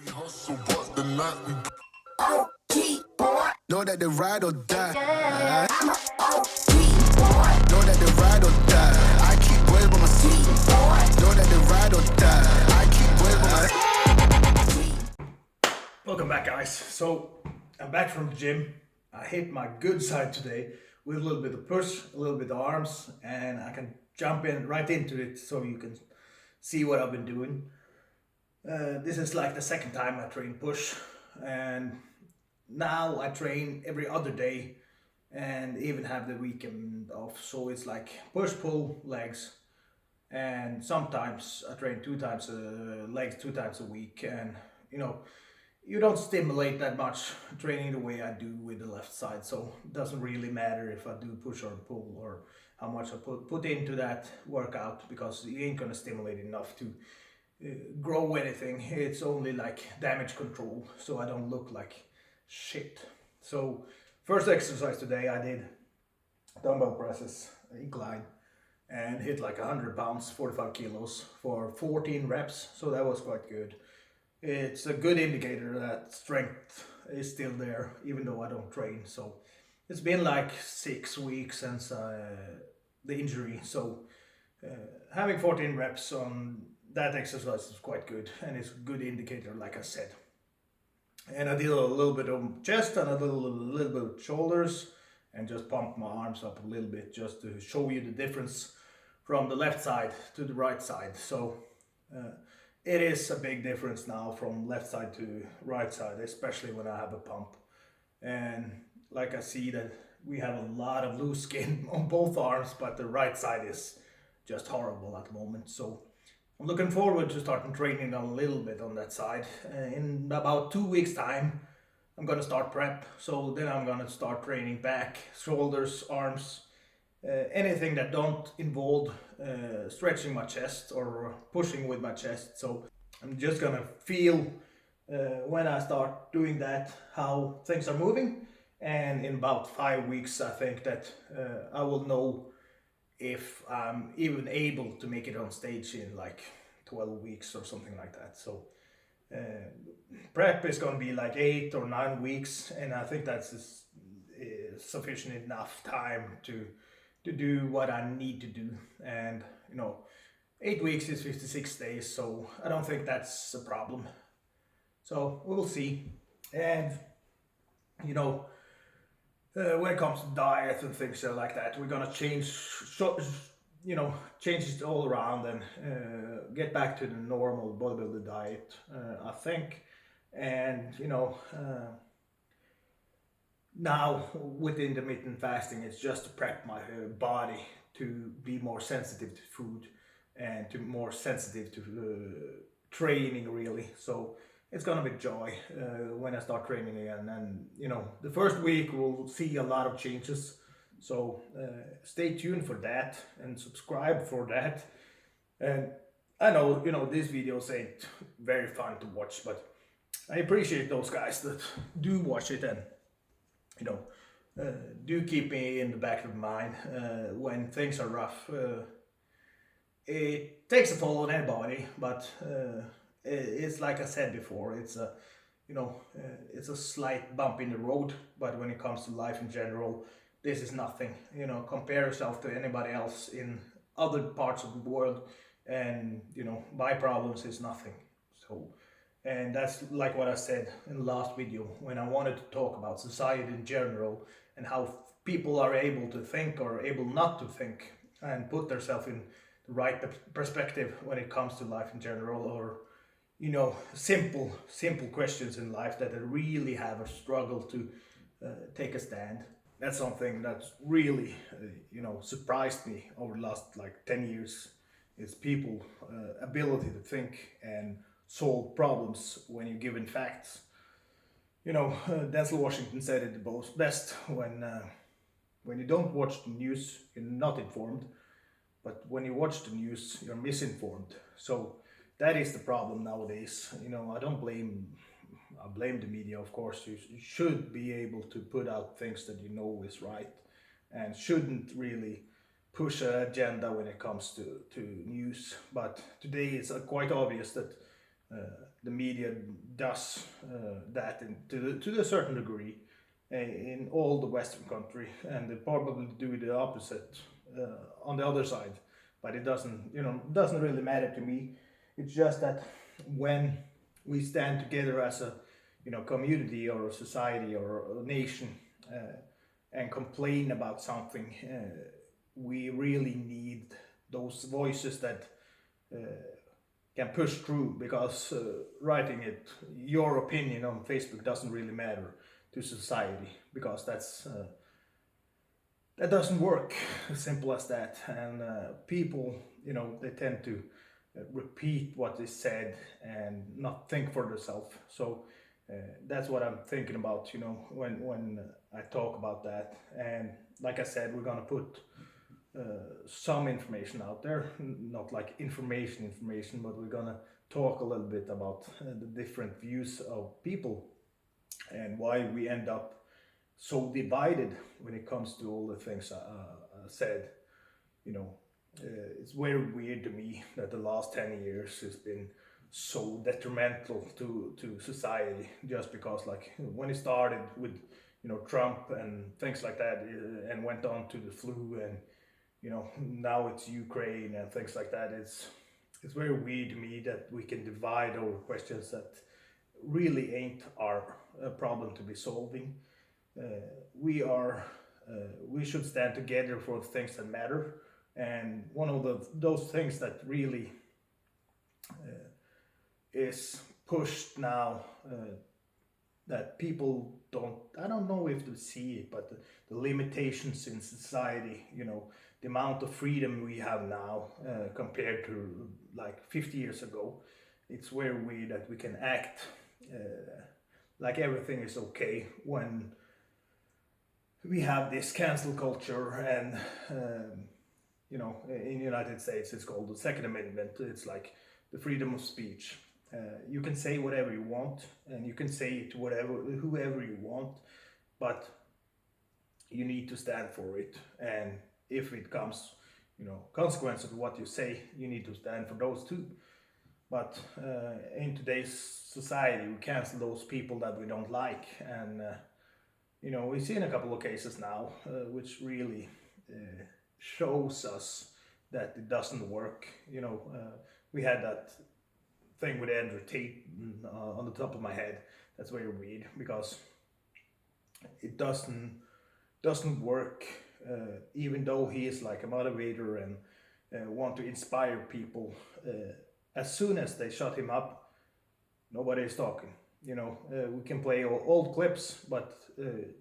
We hustle, but the night we OG boy. Know that they ride or die. I'm a OG boy. Know that they ride or die. I keep well with my sweet boy. Know that they ride or die. I keep well with my. Welcome back, guys. So I'm back from the gym. I hit my good side today with a little bit of push, a little bit of arms, and I can jump in right into it so you can see what I've been doing. This is like the second time I train push, and now I train every other day and even have the weekend off. So it's like push, pull, legs, and sometimes I train legs 2 times a week, and you don't stimulate that much training the way I do with the left side, so it doesn't really matter if I do push or pull or how much I put into that workout, because you ain't gonna stimulate enough to grow anything. It's only like damage control, so I don't look like shit. So first exercise today, I did dumbbell presses, incline, and hit like 100 pounds, 45 kilos for 14 reps, so that was quite good. It's a good indicator that strength is still there, even though I don't train. So it's been like 6 weeks since the injury, so having 14 reps on that exercise is quite good, and it's a good indicator, like I said. And I did a little bit of chest and a little bit of shoulders, and just pumped my arms up a little bit just to show you the difference from the left side to the right side. So it is a big difference now from left side to right side, especially when I have a pump. And like I see that we have a lot of loose skin on both arms, but the right side is just horrible at the moment. So I'm looking forward to starting training a little bit on that side. In about 2 weeks time, I'm gonna start prep. So then I'm gonna start training back, shoulders, arms, anything that don't involve stretching my chest or pushing with my chest. So I'm just gonna feel when I start doing that how things are moving, and in about 5 weeks I think that I will know if I'm even able to make it on stage in like 12 weeks or something like that. So prep is going to be like 8 or 9 weeks, and I think that's sufficient enough time to do what I need to do. And 8 weeks is 56 days, so I don't think that's a problem. So we'll see. And when it comes to diet and things like that, we're gonna change it all around and get back to the normal bodybuilder diet, I think. And now with intermittent fasting, it's just to prep my body to be more sensitive to food and to more sensitive to training, really. So it's gonna be joy when I start training again, and the first week we'll see a lot of changes. So stay tuned for that and subscribe for that. And I know these videos ain't very fun to watch, but I appreciate those guys that do watch it, and do keep me in the back of mind when things are rough. It takes a toll on anybody, but it's like I said before, it's a it's a slight bump in the road, but when it comes to life in general, this is nothing. Compare yourself to anybody else in other parts of the world, and my problems is nothing. So, and that's like what I said in the last video when I wanted to talk about society in general and how people are able to think or able not to think and put themselves in the right perspective when it comes to life in general, or simple questions in life that really have a struggle to take a stand. That's something that's really surprised me over the last like 10 years, is people ability to think and solve problems when you're given facts. Denzel Washington said it the best: when you don't watch the news, you're not informed, but when you watch the news, you're misinformed. So that is the problem nowadays. I blame the media, of course. You should be able to put out things that is right, and shouldn't really push an agenda when it comes to news. But today it's quite obvious that the media does that to a certain degree in all the Western country, and they probably do the opposite on the other side. But it doesn't really matter to me. It's just that when we stand together as a community or a society or a nation and complain about something, we really need those voices that uh, can push through, because writing it your opinion on Facebook doesn't really matter to society, because that doesn't work. As simple as that. And people, they tend to repeat what is said and not think for themselves. So that's what I'm thinking about, when I talk about that. And like I said, we're gonna put some information out there, not like information, but we're gonna talk a little bit about the different views of people and why we end up so divided when it comes to all the things I said. You know, it's very weird to me that the last 10 years has been so detrimental to society, just because like when it started with Trump and things like that, and went on to the flu, and now it's Ukraine and things like that. It's very weird to me that we can divide over questions that really ain't our problem to be solving. We should stand together for things that matter, and one of those things that really is pushed now, that people don't, I don't know if they see it, but the limitations in society, the amount of freedom we have now compared to like 50 years ago. It's very weird that we can act like everything is okay when we have this cancel culture. And in the United States it's called the Second Amendment. It's like the freedom of speech. You can say whatever you want, and you can say it to whoever you want, but you need to stand for it. And if it comes, consequences of what you say, you need to stand for those too. But in today's society, we cancel those people that we don't like, and we've seen a couple of cases now, which really shows us that it doesn't work. We had that thing with Andrew Tate on the top of my head. That's very weird, because it doesn't work. Even though he is like a motivator and want to inspire people, as soon as they shut him up, nobody is talking. We can play old clips, but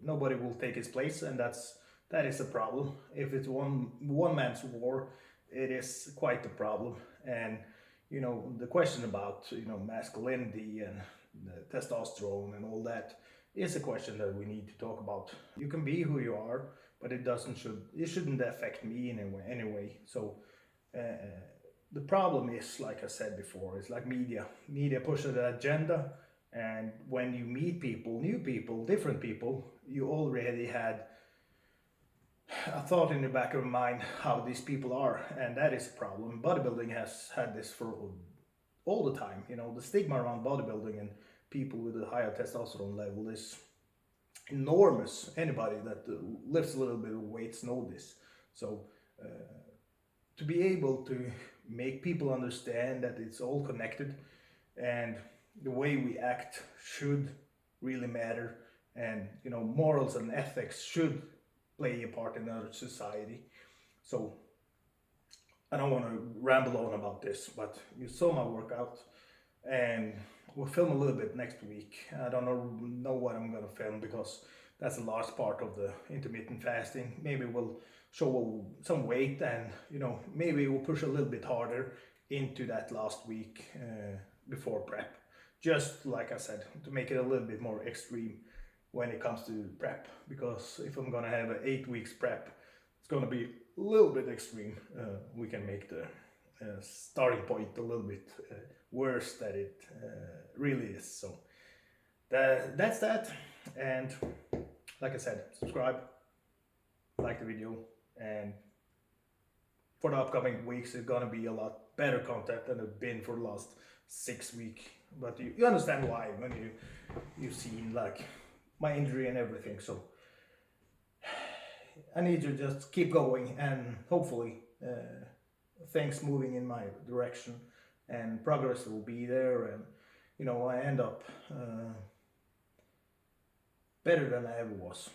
nobody will take his place, and that is a problem. If it's one man's war, it is quite a problem. And the question about masculinity and testosterone and all that is a question that we need to talk about. You can be who you are, but it shouldn't affect me in any way. So the problem is, like I said before, it's like media pushes the agenda. And when you meet people, new people, different people, you already had a thought in the back of your mind how these people are, and that is a problem. Bodybuilding has had this for all the time. The stigma around bodybuilding and people with a higher testosterone level is enormous. Anybody that lifts a little bit of weights know this. So to be able to make people understand that it's all connected, and the way we act should really matter, and morals and ethics should play a part in our society. So I don't want to ramble on about this, but you saw my workout, and we'll film a little bit next week. I don't know what I'm gonna film, because that's a large part of the intermittent fasting. Maybe we'll show some weight, and maybe we'll push a little bit harder into that last week before prep. Just like I said, to make it a little bit more extreme when it comes to prep, because if I'm gonna have an 8 weeks prep, it's gonna be a little bit extreme. We can make the starting point a little bit worse than it really is. So that's that. And like I said, subscribe, like the video, and for the upcoming weeks it's gonna be a lot better content than it's been for the last 6 weeks. but you understand why when you've seen like my injury and everything. So I need to just keep going, and hopefully things moving in my direction and progress will be there, and I end up better than I ever was.